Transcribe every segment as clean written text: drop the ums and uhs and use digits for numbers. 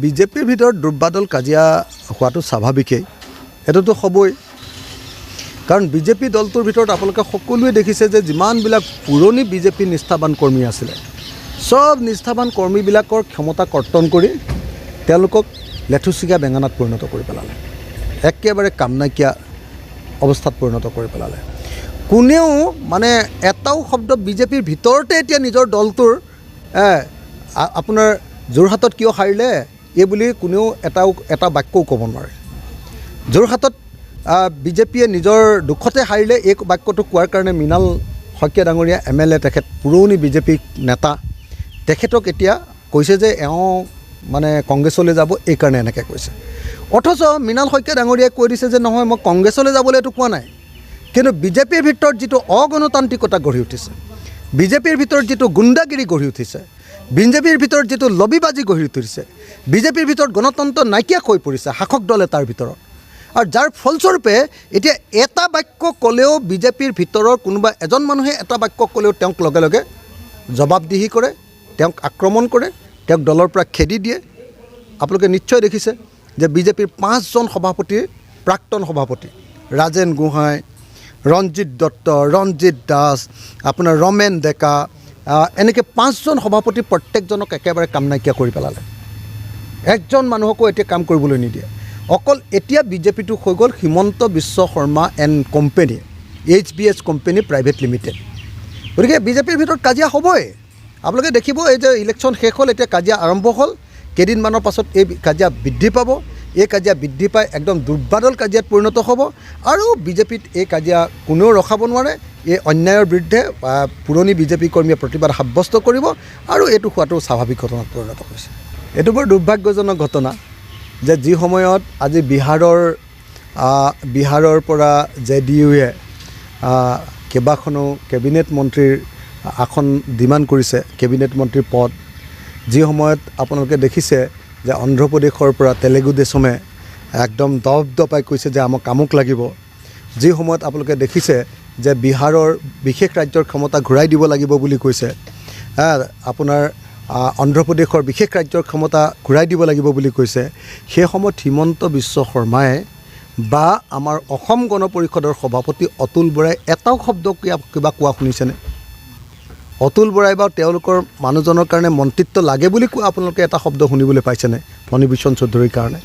বিজেপিৰ ভিতৰত দুৰ্বাদল কাজিয়া হোৱাটো স্বাভাৱিকেই, এইটোতো হ'বই। কাৰণ বিজেপি দলটোৰ ভিতৰত আপোনালোকে সকলোৱে দেখিছে যে যিমানবিলাক পুৰণি বিজেপি নিষ্ঠাবান কৰ্মী আছিলে, চব নিষ্ঠাবান কৰ্মীবিলাকৰ ক্ষমতা কৰ্তন কৰি তেওঁলোকক লেথুচিগা বেঙেনাত পৰিণত কৰি পেলালে, একেবাৰে কাম নাইকিয়া অৱস্থাত পৰিণত কৰি পেলালে। কোনেও মানে এটাও শব্দ বিজেপিৰ ভিতৰতে এতিয়া নিজৰ দলটোৰ আপোনাৰ যোৰহাটত কিয় হাৰিলে এই বুলি কোনেও এটা বাক্যও ক'ব নোৱাৰে। যোৰহাটত বিজেপিয়ে নিজৰ দুখতে হাৰিলে এই বাক্যটো কোৱাৰ কাৰণে মৃণাল শইকীয়া ডাঙৰীয়া MLA, তেখেত পুৰণি বিজেপি নেতা, তেখেতক এতিয়া কৈছে যে এওঁ মানে কংগ্ৰেছলৈ যাব, এইকাৰণে এনেকৈ কৈছে। অথচ মৃণাল শইকীয়া ডাঙৰীয়াই কৈ দিছে যে নহয়, মই কংগ্ৰেছলৈ যাবলৈ এইটো কোৱা নাই। কিন্তু বিজেপিৰ ভিতৰত যিটো অগণতান্ত্ৰিকতা গঢ়ি উঠিছে, বিজেপিৰ ভিতৰত যিটো গুণ্ডাগিৰি গঢ়ি উঠিছে, বিজেপিৰ ভিতৰত যিটো লবিবাজি গঢ়ি উঠিছে, বিজেপিৰ ভিতৰত গণতন্ত্ৰ নাইকিয়া হৈ পৰিছে শাসক দলে তাৰ ভিতৰত। আৰু যাৰ ফলস্বৰূপে এতিয়া এটা বাক্য ক'লেও বিজেপিৰ ভিতৰৰ কোনোবা এজন মানুহে এটা বাক্য ক'লেও তেওঁক লগে লগে জবাবদিহি কৰে, তেওঁক আক্ৰমণ কৰে, তেওঁক দলৰ পৰা খেদি দিয়ে। আপোনালোকে নিশ্চয় দেখিছে যে বিজেপিৰ 5জন সভাপতিৰ প্ৰাক্তন সভাপতি, ৰাজেন গোহাঁই, ৰঞ্জিত দত্ত, ৰঞ্জিত দাস, আপোনাৰ ৰমেন ডেকা, এনেকৈ 5জন সভাপতি প্ৰত্যেকজনক একেবাৰে কাম নাইকিয়া কৰি পেলালে। একজন মানুহকো এতিয়া কাম কৰিবলৈ নিদিয়ে। অকল এতিয়া বিজেপিটো হৈ গ'ল Himanta Biswa Sarma and company, HBS company private limited. গতিকে বিজেপিৰ ভিতৰত কাজিয়া হ'বই। আপোনালোকে দেখিব, এই যে ইলেকশ্যন শেষ হ'ল, এতিয়া কাজিয়া আৰম্ভ হ'ল। কেইদিনমানৰ পাছত এই কাজিয়া বৃদ্ধি পাব। এই কাজিয়া বৃদ্ধি পাই একদম দুৰ্বাদল কাজিয়াত পৰিণত হ'ব। আৰু বিজেপিত এই কাজিয়া কোনেও ৰখাব নোৱাৰে। এই অন্যায়ৰ বিৰুদ্ধে পুৰণি বিজেপি কৰ্মীয়ে প্ৰতিবাদ সাব্যস্ত কৰিব আৰু এইটো হোৱাটো স্বাভাৱিক ঘটনাত পৰিণত হৈছে। এইটো বৰ দুৰ্ভাগ্যজনক ঘটনা যে যি সময়ত আজি বিহাৰৰ পৰা JDUৱে কেইবাখনো কেবিনেট মন্ত্ৰীৰ আসন ডিমাণ্ড কৰিছে, কেবিনেট মন্ত্ৰীৰ পদ। যি সময়ত আপোনালোকে দেখিছে যে অন্ধ্ৰপ্ৰদেশৰ পৰা তেলেগু দেশমে একদম দপদপাই কৈছে যে আমাক কামক লাগিব। যি সময়ত আপোনালোকে দেখিছে যে বিহাৰৰ বিশেষ ৰাজ্যৰ ক্ষমতা ঘূৰাই দিব লাগিব বুলি কৈছে, আপোনাৰ অন্ধ্ৰপ্ৰদেশৰ বিশেষ ৰাজ্যৰ ক্ষমতা ঘূৰাই দিব লাগিব বুলি কৈছে, সেই সময়ত হিমন্ত বিশ্ব শৰ্মাই বা আমাৰ অসম গণ পৰিষদৰ সভাপতি অতুল বৰাই এটাও শব্দ কিবা কোৱা শুনিছেনে? অতুল বৰাই বা তেওঁলোকৰ মানুহজনৰ কাৰণে মন্ত্ৰিত্ব লাগে বুলি কোৱা আপোনালোকে এটা শব্দ শুনিবলৈ পাইছেনে? ফণীভূষণ চৌধুৰীৰ কাৰণে।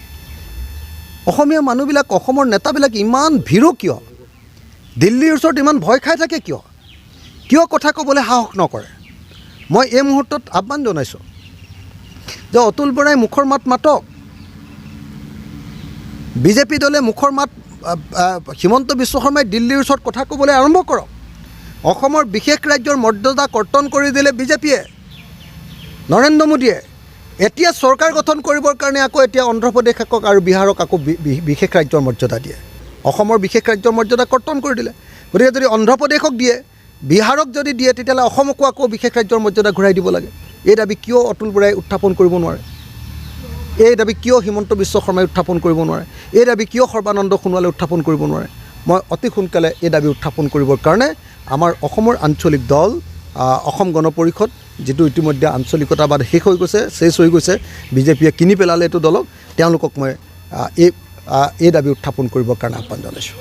অসমীয়া মানুহবিলাক, অসমৰ নেতাবিলাক ইমান ভীৰু কিয়? দিল্লীৰ ওচৰত ইমান ভয় খাই থাকে কিয়? কিয় কথা ক'বলৈ সাহস নকৰে? মই এই মুহূৰ্তত আহ্বান জনাইছোঁ যে অতুল বৰাই মুখৰ মাত মাতক। বিজেপি দলে মুখৰ মাত, হিমন্ত বিশ্ব শৰ্মাই দিল্লীৰ ওচৰত কথা ক'বলৈ আৰম্ভ কৰক। অসমৰ বিশেষ ৰাজ্যৰ মৰ্যাদা কৰ্তন কৰি দিলে বিজেপিয়ে, নৰেন্দ্ৰ মোদীয়ে। এতিয়া চৰকাৰ গঠন কৰিবৰ কাৰণে আকৌ এতিয়া অন্ধ্ৰপ্ৰদেশক আৰু বিহাৰক আকৌ বিশেষ ৰাজ্যৰ মৰ্যাদা দিয়ে। অসমৰ বিশেষ ৰাজ্যৰ মৰ্যাদা কৰ্তন কৰি দিলে। গতিকে যদি অন্ধ্ৰপ্ৰদেশক দিয়ে, বিহাৰক যদি দিয়ে, তেতিয়াহ'লে অসমকো আকৌ বিশেষ ৰাজ্যৰ মৰ্যাদা ঘূৰাই দিব লাগে। এই দাবী কিয় অতুল বৰাই উত্থাপন কৰিব নোৱাৰে? এই দাবী কিয় হিমন্ত বিশ্ব শৰ্মাই উত্থাপন কৰিব নোৱাৰে? এই দাবী কিয় সৰ্বানন্দ সোণোৱালে উত্থাপন কৰিব নোৱাৰে? মই অতি সোনকালে এই দাবী উত্থাপন কৰিবৰ কাৰণে আমাৰ অসমৰ আঞ্চলিক দল অসম গণ পৰিষদ, যিটো ইতিমধ্যে আঞ্চলিকতাবাদ শেষ হৈ গৈছে, বিজেপিয়ে কিনি পেলালে এইটো দলক, তেওঁলোকক মই এই দাবী উত্থাপন কৰিবৰ কাৰণে আহ্বান জনাইছোঁ।